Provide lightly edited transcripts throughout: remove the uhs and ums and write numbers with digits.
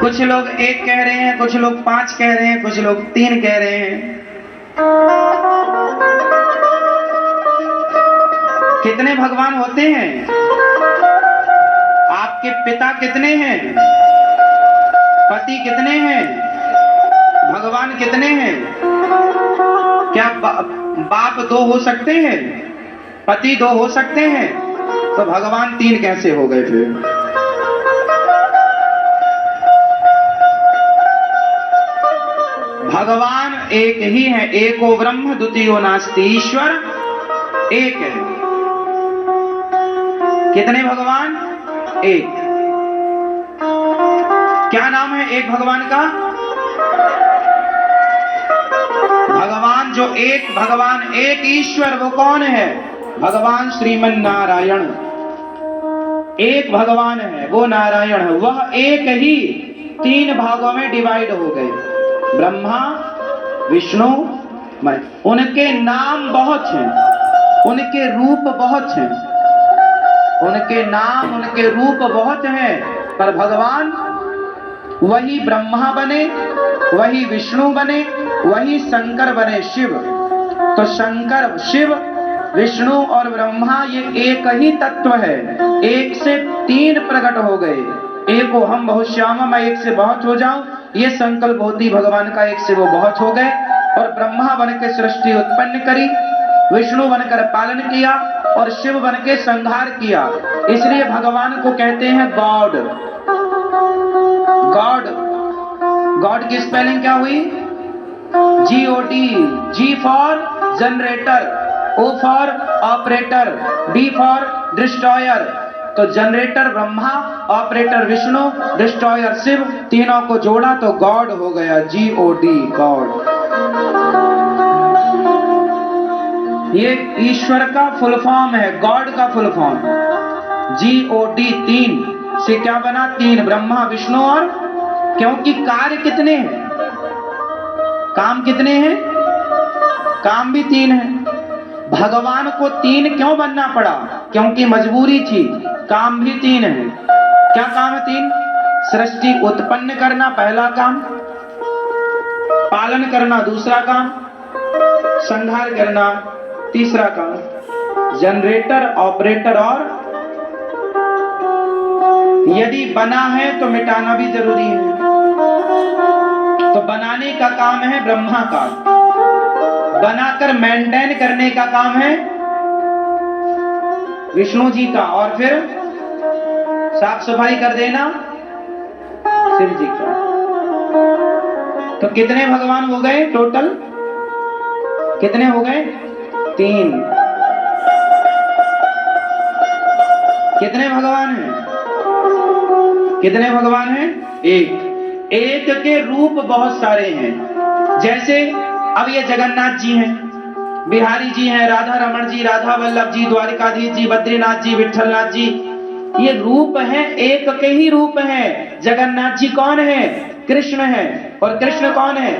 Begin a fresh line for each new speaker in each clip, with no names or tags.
कुछ लोग 1 कह रहे हैं, कुछ लोग 5 कह रहे हैं, कुछ लोग 3 कह रहे हैं। कितने भगवान होते हैं? आपके पिता कितने हैं? पति कितने हैं? भगवान कितने हैं? क्या बाप 2 हो सकते हैं? पति 2 हो सकते हैं? तो भगवान 3 कैसे हो गए फिर? भगवान एक ही है, एको ब्रह्म द्वितीयो नास्ति, ईश्वर एक है। कितने भगवान? एक। क्या नाम है एक भगवान का? भगवान जो एक, भगवान एक ईश्वर, वो कौन है? भगवान श्रीमन नारायण। एक भगवान है, वो नारायण है। वह एक ही 3 भागों में डिवाइड हो गए, ब्रह्मा विष्णु महेश। उनके नाम बहुत हैं, उनके रूप बहुत हैं, उनके नाम उनके रूप बहुत हैं, पर भगवान वही ब्रह्मा बने, वही विष्णु बने, वही शंकर बने, शिव। तो शंकर, शिव, विष्णु और ब्रह्मा ये एक ही तत्व है। एक से 3 प्रकट हो गए। एको हम बहुश्यामा, मैं एक से बहुत हो जाऊं, ये संकल्प होती भगवान का। एक से वो बहुत हो गए और ब्रह्मा बन के सृष्टि उत्पन्न करी, विष्णु बनकर पालन किया और शिव बन के संहार किया। इसलिए भगवान को कहते हैं गॉड। गॉड, गॉड की स्पेलिंग क्या हुई? GOD। G for generator, O for operator, D for destroyer. तो generator Brahma, operator Vishnu, destroyer Shiv, तीनों को जोड़ा तो गॉड हो गया, GOD, गॉड। ये ईश्वर का फुल फॉर्म है, गॉड का फुल फॉर्म। GOD 3 से क्या बना? 3, ब्रह्मा विष्णु और, क्योंकि कार्य कितने हैं? काम कितने हैं? काम भी 3 है। भगवान को 3 क्यों बनना पड़ा? क्योंकि मजबूरी थी। काम भी 3 है। क्या काम है? 3। सृष्टि उत्पन्न करना पहला काम, पालन करना दूसरा काम, संहार करना तीसरा काम। जनरेटर, ऑपरेटर और यदि बना है तो मिटाना भी जरूरी है। तो बनाने का काम है ब्रह्मा का, बनाकर मेंटेन करने का काम है विष्णु जी का, और फिर साफ सफाई कर देना शिव जी का। तो कितने भगवान हो गए टोटल? कितने हो गए? 3। कितने भगवान हैं? कितने भगवान हैं? एक। एक के रूप बहुत सारे हैं। जैसे अब ये जगन्नाथ जी हैं, बिहारी जी हैं, राधा रमण जी, राधा वल्लभ जी, द्वारिकाधीश जी, बद्रीनाथ जी, विठलनाथ जी, ये रूप हैं, एक के ही रूप हैं। जगन्नाथ जी कौन है? कृष्ण है। और कृष्ण कौन है?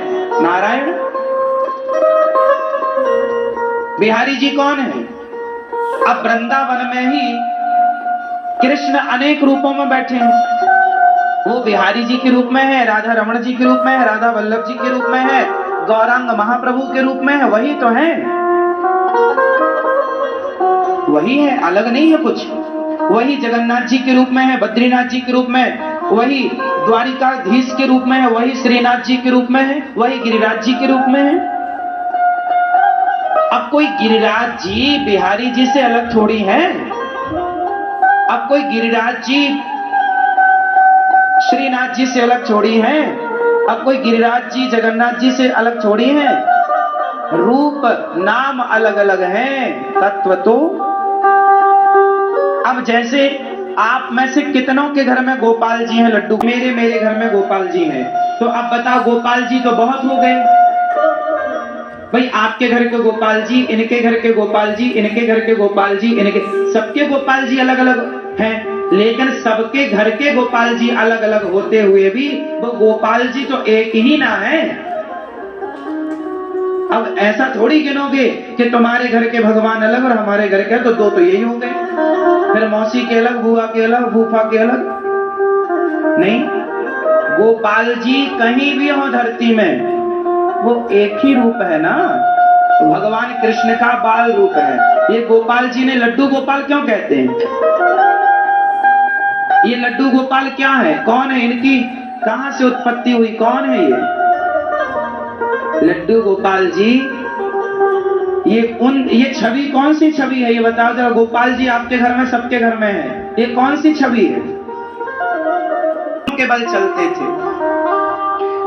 नारायण। बिहारी जी कौन है? अब वृंदावन में ही कृष्ण अनेक रूपों में बैठे हैं। वो बिहारी जी के रूप में है, राधा रमण जी के रूप में है, राधा वल्लभ जी के रूप में है, गौरांग महाप्रभु के रूप में है। वही तो है, वही है, अलग नहीं है कुछ। वही जगन्नाथ जी के रूप में है, बद्रीनाथ जी के रूप में, वही द्वारिकाधीश के रूप में है, वही श्रीनाथ जी के रूप में है, वही गिरिराज जी के रूप में है। अब कोई गिरिराज जी बिहारी जी से अलग थोड़ी है। अब कोई गिरिराज जी श्रीनाथ जी से अलग थोड़ी है। अब कोई गिरिराज जी जगन्नाथ जी से अलग थोड़ी है। रूप नाम अलग अलग हैं, तत्व तो। अब जैसे आप में से कितनों के घर में गोपाल जी हैं? लड्डू मेरे घर में गोपाल जी हैं। तो अब बताओ, गोपाल जी तो बहुत हो गए भाई। आपके घर के गोपाल जी, इनके घर के गोपाल जी, इनके घर के गोपाल जी, इनके, सबके गोपाल जी अलग अलग हैं। लेकिन सबके घर के गोपाल जी अलग अलग होते हुए भी वो गोपाल जी तो एक ही ना है। अब ऐसा थोड़ी गिनोगे कि तुम्हारे घर के भगवान अलग और हमारे घर के, तो दो तो यही हो गए। फिर मौसी के अलग, बुआ के अलग, फूफा के अलग नहीं। गोपाल जी कहीं भी हो धरती में, वो एक ही रूप है ना। तो भगवान कृष्ण का बाल रूप है। ये गोपाल जी ने लड्डू गोपाल क्यों कहते हैं? ये लड्डू गोपाल क्या है, कौन है, इनकी कहां से उत्पत्ति हुई, कौन है ये लड्डू गोपाल जी? ये छवि कौन सी छवि है, ये बताओ जरा। गोपाल जी आपके घर में, सबके घर में है, ये कौन सी छवि है? के बल चलते थे।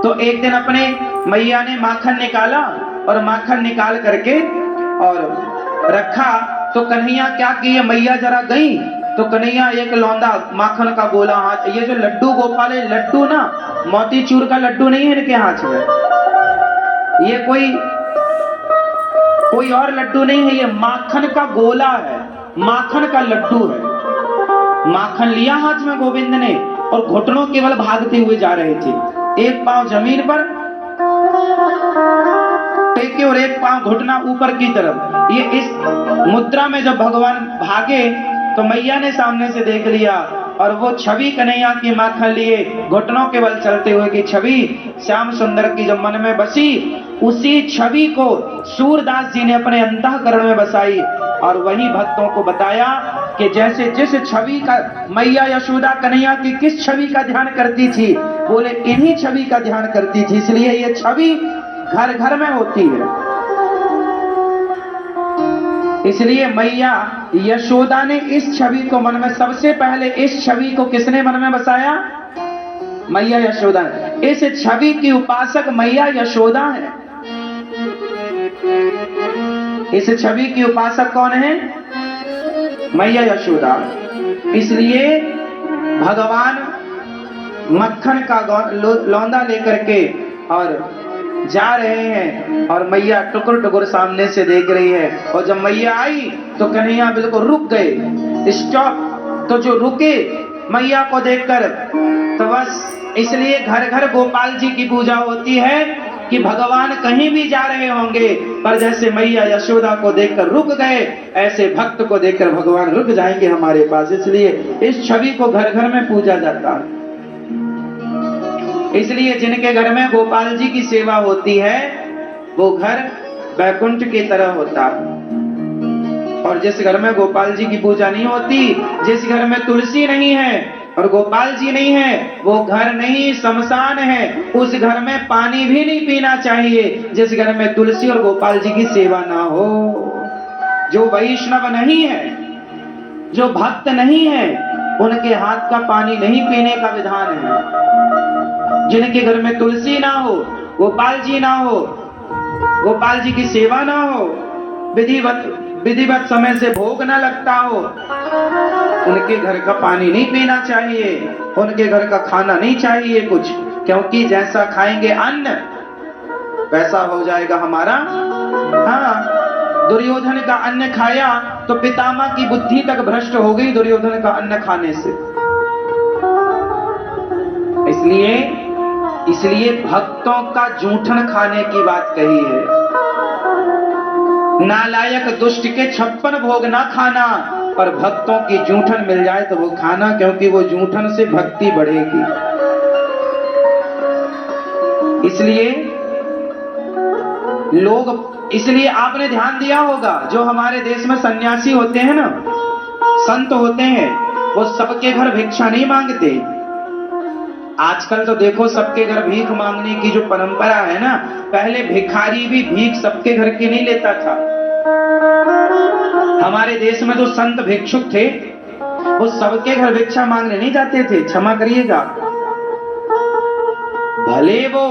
तो एक दिन अपने मैया ने माखन निकाला और माखन निकाल करके और रखा। तो कन्हैया क्या किए, मैया जरा गई तो कन्हैया एक लौंदा माखन का गोला हाथ, ये जो लड्डू गोपाल है, लड्डू ना मोतीचूर का लड्डू नहीं है इनके हाथ में, ये कोई और लड्डू नहीं है, ये माखन का गोला है, माखन का लड्डू है। माखन लिया हाथ में गोविंद ने और घुटनों केवल भागते हुए जा रहे थे। एक पांव जमीन पर टेके और एक पांव घुटना ऊपर की तरफ। ये इस मुद्रा में जब भगवान भागे तो मैया ने सामने से देख लिया और वो छवि कन्हैया की माखन लिए घुटनों के बल चलते हुए की छवि श्याम सुंदर की जब मन में बसी, उसी छवि को सूरदास जी ने अपने अंतःकरण में बसाई और वही भक्तों को बताया कि जैसे जिस छवि का मैया यशोदा कन्हैया की किस छवि का ध्यान करती थी, बोले इन्हीं छवि का ध्यान करती थी। इसलिए ये छवि घर घर में होती है। इसलिए मैया यशोदा ने इस छवि को मन में, सबसे पहले इस छवि को किसने मन में बसाया? मैया यशोदा। इस छवि की उपासक मैया यशोदा है। इस छवि की उपासक कौन है? मैया यशोदा। इसलिए भगवान मक्खन का लौंदा लेकर के और जा रहे हैं और मैया टुकुर टुकुर सामने से देख रही है। और जब मैया आई तो कन्हैया बिल्कुल रुक गए, स्टॉप। तो जो रुके मैया को देखकर, तो बस इसलिए घर घर गोपाल जी की पूजा होती है कि भगवान कहीं भी जा रहे होंगे, पर जैसे मैया यशोदा को देखकर रुक गए, ऐसे भक्त को देखकर भगवान रुक जाएंगे हमारे पास। इसलिए इस छवि को घर घर में पूजा जाता है। इसलिए जिनके घर में गोपाल जी की सेवा होती है वो घर वैकुंठ की तरह होता है। और जिस घर में गोपाल जी की पूजा नहीं होती, जिस घर में तुलसी नहीं है और गोपाल जी नहीं है, वो घर नहीं, शमशान है। उस घर में पानी भी नहीं पीना चाहिए जिस घर में तुलसी और गोपाल जी की सेवा ना हो। जो वैष्णव नहीं है, जो भक्त नहीं है, उनके हाथ का पानी नहीं पीने का विधान है। जिनके घर में तुलसी ना हो, गोपाल जी ना हो, गोपाल जी की सेवा ना हो, विधिवत समय से भोग ना लगता हो, उनके घर का पानी नहीं पीना चाहिए, उनके घर का खाना नहीं चाहिए कुछ, क्योंकि जैसा खाएंगे अन्न वैसा हो जाएगा हमारा। हाँ, दुर्योधन का अन्न खाया तो पितामह की बुद्धि तक भ्रष्ट हो गई दुर्योधन का अन्न खाने से। इसलिए भक्तों का जूठन खाने की बात कही है। नालायक दुष्ट के 56 भोग ना खाना, पर भक्तों की जूठन मिल जाए तो वो खाना, क्योंकि वो जूठन से भक्ति बढ़ेगी। इसलिए आपने ध्यान दिया होगा, जो हमारे देश में सन्यासी होते हैं ना, संत होते हैं, वो सबके घर भिक्षा नहीं मांगते। आजकल तो देखो सबके घर भीख मांगने की जो परंपरा है ना, पहले भिखारी भी भीख सबके घर की नहीं लेता था। हमारे देश में जो संत भिक्षुक थे वो सबके घर भिक्षा मांगने नहीं जाते थे, क्षमा करिएगा। भले वो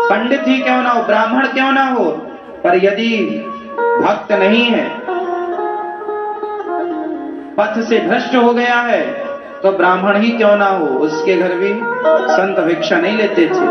पंडित ही क्यों ना हो, ब्राह्मण क्यों ना हो, पर यदि भक्त नहीं है, पथ से भ्रष्ट हो गया है, तो ब्राह्मण ही क्यों ना हो, उसके घर भी संत भिक्षा नहीं लेते थे।